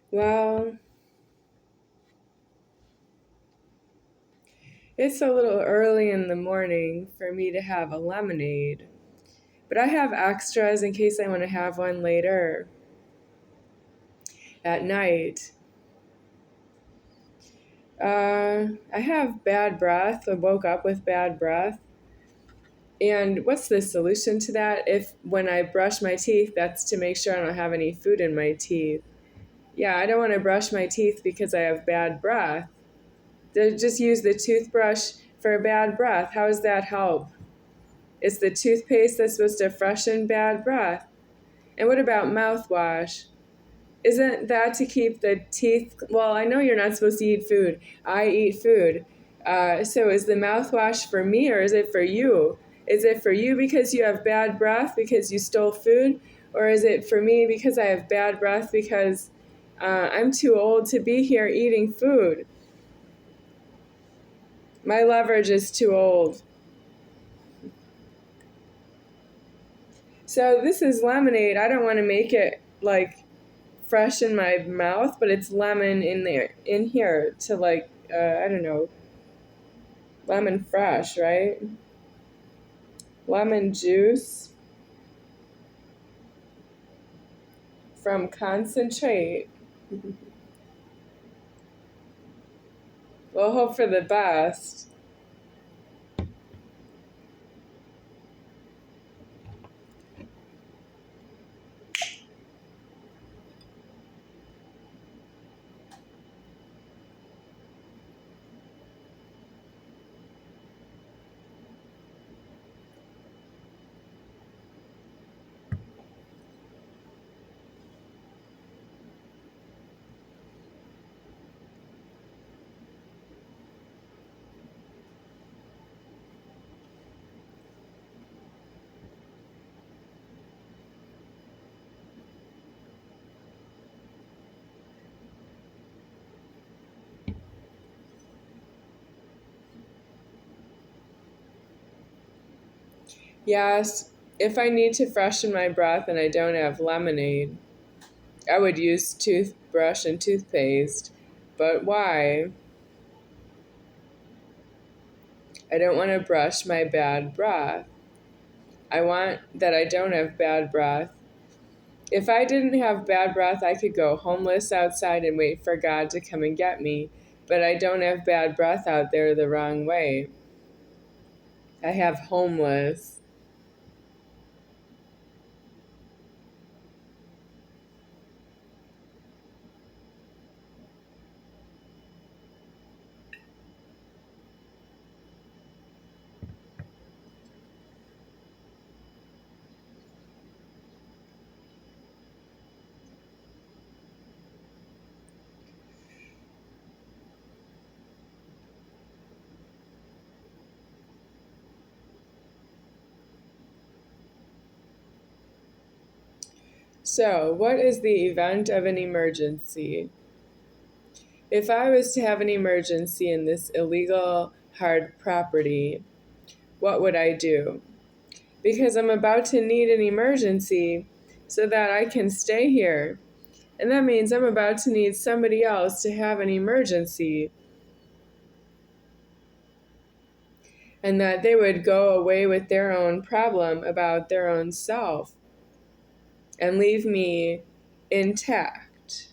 Well, it's a little early in the morning for me to have a lemonade, but I have extras in case I want to have one later at night. I have bad breath. I woke up with bad breath. And what's the solution to that? If when I brush my teeth, that's to make sure I don't have any food in my teeth. Yeah, I don't want to brush my teeth because I have bad breath. Just use the toothbrush for bad breath. How does that help? It's the toothpaste that's supposed to freshen bad breath. And what about mouthwash? Isn't that to keep the teeth? Well, I know you're not supposed to eat food. I eat food. So is the mouthwash for me or is it for you? Is it for you because you have bad breath because you stole food? Or is it for me because I have bad breath because I'm too old to be here eating food? My leverage is too old. So this is lemonade. I don't want to make it like fresh in my mouth, but it's lemon in here to like I don't know, lemon fresh, right? Lemon juice from concentrate. We'll hope for the best. Yes, if I need to freshen my breath and I don't have lemonade, I would use toothbrush and toothpaste. But why? I don't want to brush my bad breath. I want that I don't have bad breath. If I didn't have bad breath, I could go homeless outside and wait for God to come and get me. But I don't have bad breath out there the wrong way. I have homeless. So, what is the event of an emergency? If I was to have an emergency in this illegal hard property, what would I do? Because I'm about to need an emergency so that I can stay here. And that means I'm about to need somebody else to have an emergency. And that they would go away with their own problem about their own self and leave me intact.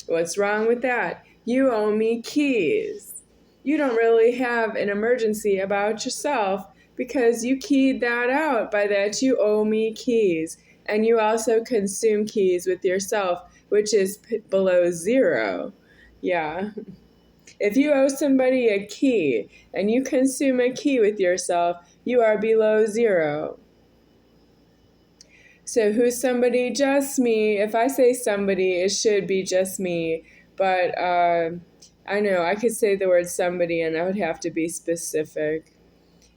What's wrong with that? You owe me keys. You don't really have an emergency about yourself because you keyed that out by that you owe me keys. And you also consume keys with yourself, which is below zero. Yeah. If you owe somebody a key and you consume a key with yourself, you are below zero. So who's somebody? Just me. If I say somebody, it should be just me. But I know I could say the word somebody and I would have to be specific.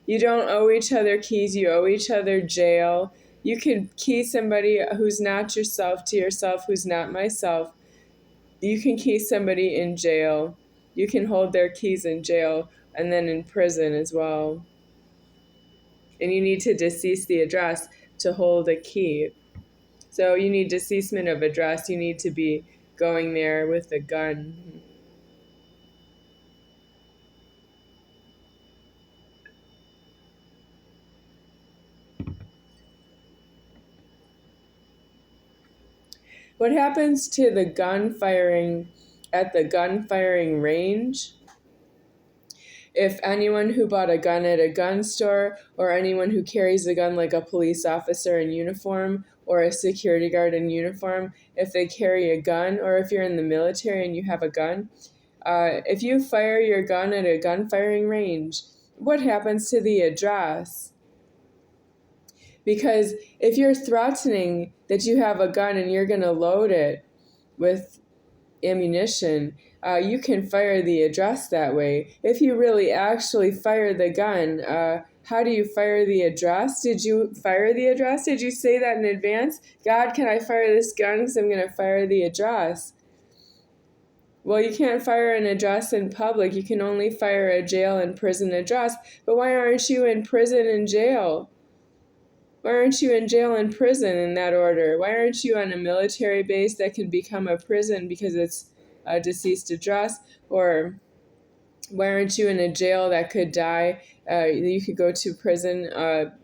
You don't owe each other keys. You owe each other jail. You could key somebody who's not yourself to yourself who's not myself. You can key somebody in jail. You can hold their keys in jail and then in prison as well. And you need to decease the address to hold a key. So you need deceasement of address. You need to be going there with a gun. What happens to the gun firing at the gun firing range? If anyone who bought a gun at a gun store, or anyone who carries a gun like a police officer in uniform or a security guard in uniform, if they carry a gun, or if you're in the military and you have a gun, if you fire your gun at a gun firing range, what happens to the address? Because if you're threatening that you have a gun and you're going to load it with ammunition, you can fire the address that way. If you really actually fire the gun, how do you fire the address? Did you fire the address? Did you say that in advance? God, can I fire this gun because I'm going to fire the address? Well, you can't fire an address in public. You can only fire a jail and prison address. But why aren't you in prison and jail? Why aren't you in jail and prison in that order? Why aren't you on a military base that can become a prison because it's a deceased address? Or why aren't you in a jail that could die? You could go to prison.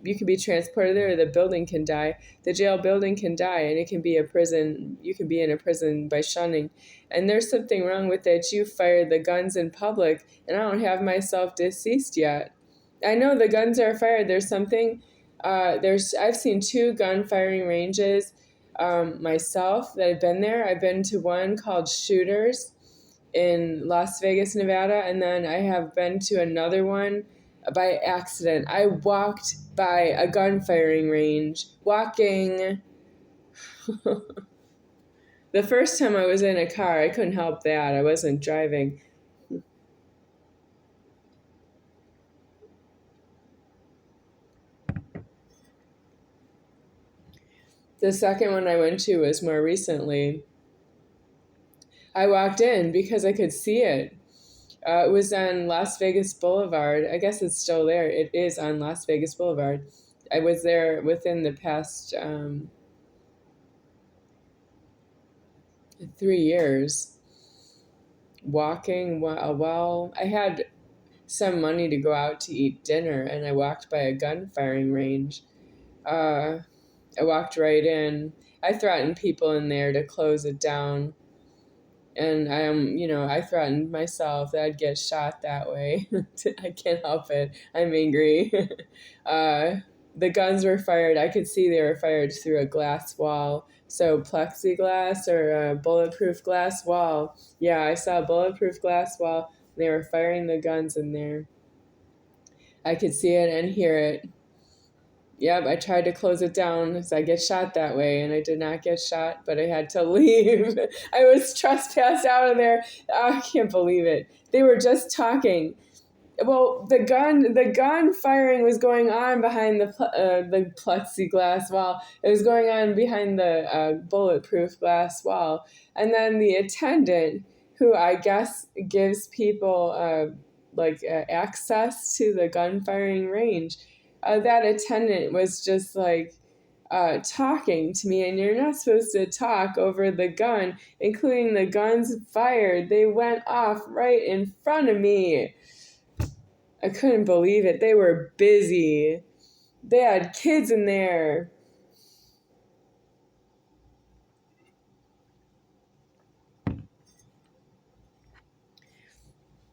You could be transported there. The building can die. The jail building can die, and it can be a prison. You can be in a prison by shunning. And there's something wrong with that. You fired the guns in public, and I don't have myself deceased yet. I know the guns are fired. There's something. I've seen 2 gun firing ranges myself that I've been there. I've been to one called Shooters in Las Vegas, Nevada, and then I have been to another one by accident. I walked by a gun firing range, walking. The first time I was in a car, I couldn't help that. I wasn't driving. The second one I went to was more recently. I walked in because I could see it. It was on Las Vegas Boulevard. I guess it's still there. It is on Las Vegas Boulevard. I was there within the past 3 years. Walking, well, I had some money to go out to eat dinner, and I walked by a gun firing range. I walked right in. I threatened people in there to close it down. And I threatened myself that I'd get shot that way. I can't help it. I'm angry. The guns were fired. I could see they were fired through a glass wall. So plexiglass or a bulletproof glass wall. Yeah, I saw a bulletproof glass wall. They were firing the guns in there. I could see it and hear it. Yep, I tried to close it down because I get shot that way, and I did not get shot, but I had to leave. I was trespassed out of there. Oh, I can't believe it. They were just talking. Well, the gun firing was going on behind the plexiglass wall. It was going on behind the bulletproof glass wall, and then the attendant, who I guess gives people access to the gun firing range. That attendant was just talking to me, and you're not supposed to talk over the gun, including the guns fired. They went off right in front of me. I couldn't believe it. They were busy. They had kids in there.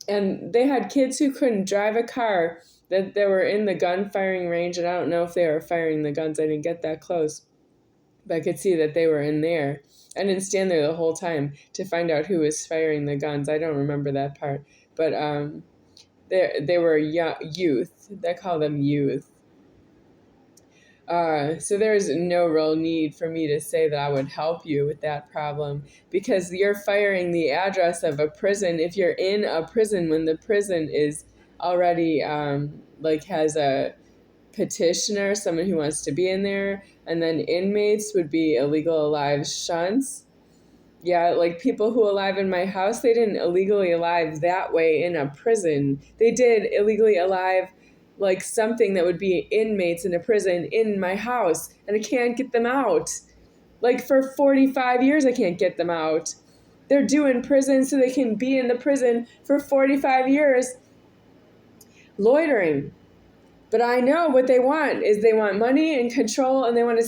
And they had kids who couldn't drive a car that they were in the gun firing range, and I don't know if they were firing the guns. I didn't get that close, but I could see that they were in there. I didn't stand there the whole time to find out who was firing the guns. I don't remember that part, but they were youth. They call them youth. So there's no real need for me to say that I would help you with that problem, because you're firing the address of a prison. If you're in a prison when the prison is already has a petitioner, someone who wants to be in there, and then inmates would be illegal alive shunts. Yeah, like people who alive in my house, they didn't illegally alive that way in a prison. They did illegally alive like something that would be inmates in a prison in my house, and I can't get them out. Like for 45 years, I can't get them out. They're due in prison so they can be in the prison for 45 years loitering. But I know what they want is they want money and control, and they want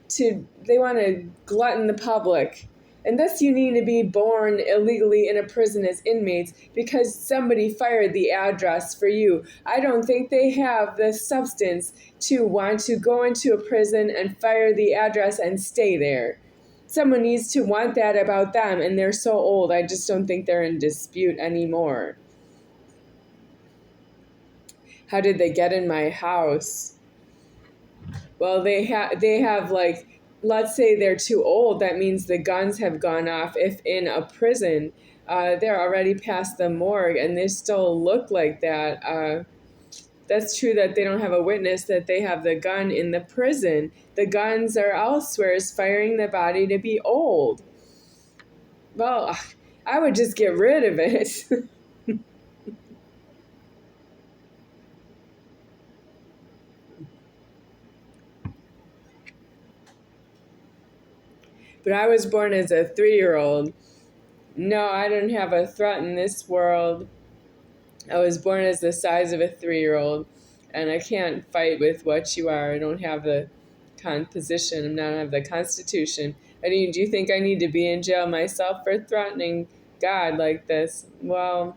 to glutton the public. And thus you need to be born illegally in a prison as inmates because somebody fired the address for you. I don't think they have the substance to want to go into a prison and fire the address and stay there. Someone needs to want that about them, and they're so old, I just don't think they're in dispute anymore. How did they get in my house? Well, they have like, let's say they're too old. That means the guns have gone off. If in a prison, they're already past the morgue and they still look like that. That's true that they don't have a witness that they have the gun in the prison. The guns are elsewhere, is firing the body to be old. Well, I would just get rid of it. But I was born as a 3-year-old. No, I don't have a threat in this world. I was born as the size of a 3-year-old, and I can't fight with what you are. I don't have the composition. I don't have the constitution. Do you think I need to be in jail myself for threatening God like this? Well,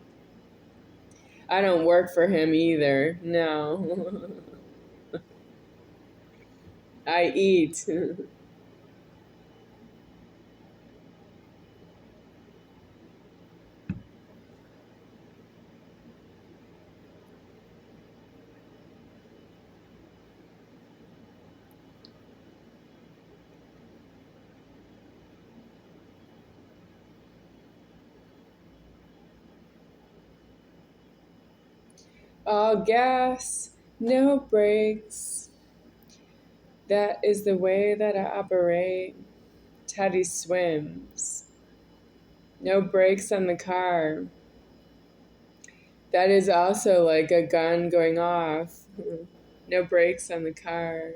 I don't work for him either. No. I eat. All gas, no brakes. That is the way that I operate. Teddy swims. No brakes on the car. That is also like a gun going off. No brakes on the car.